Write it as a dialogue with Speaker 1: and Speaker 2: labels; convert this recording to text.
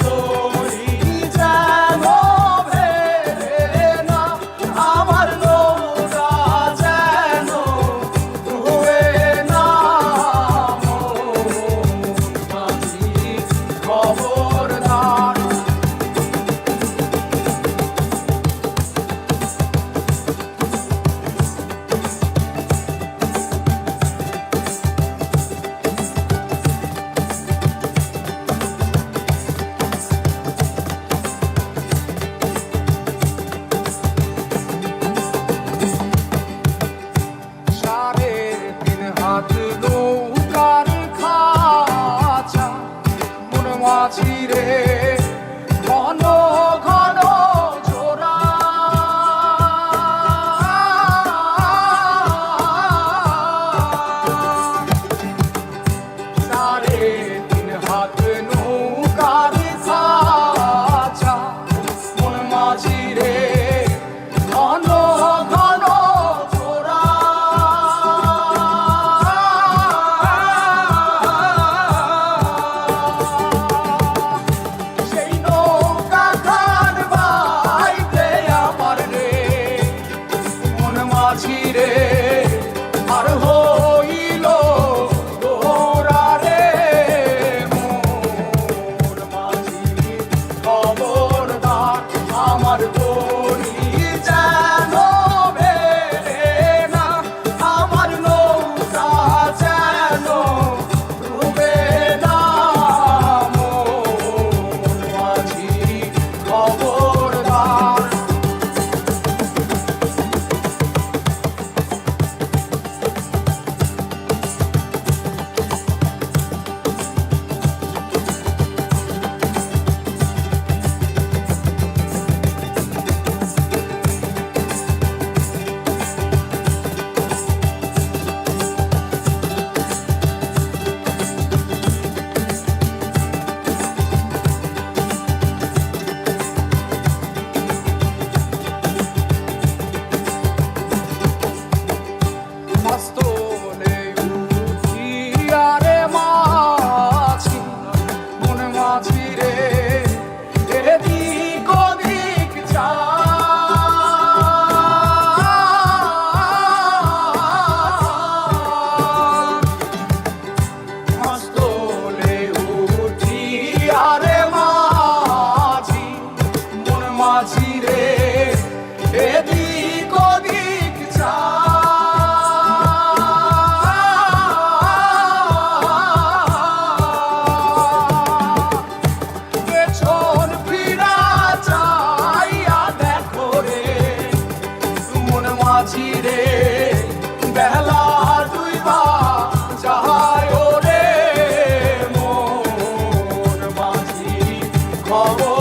Speaker 1: তরি যেন ভেড়ে না, আমার নৌকা যেন ডুবে না। মাঝি খবরদার। নৌকার খাঁচা মন মাঝি রে, ঘন ঘন জোড়া। সাড়ে তিন হাত নৌকার খাঁচা মন মাঝি রে, ঘন ঘন জোড়া। মাঝিরে আর হইল তোরা রে, মোর মাঝি খবরদার। আমার তরি যেন ভেড়ে না, আমার নৌকা যেন ডুবে না। মোর মাঝি খবরদার। মাস্তলে উঠিয়া রে মাঝি, মন মাঝি রে, এদিক ওদিক মাস্তলে উঠিয়া রে মাঝি, মন মাঝি রে, এদিক ওদিক পেছন ফিরা চাইয়া দেখো রে, মন মাঝি রে, বেলা ডুইবা যায় রে। মন মাঝি খবর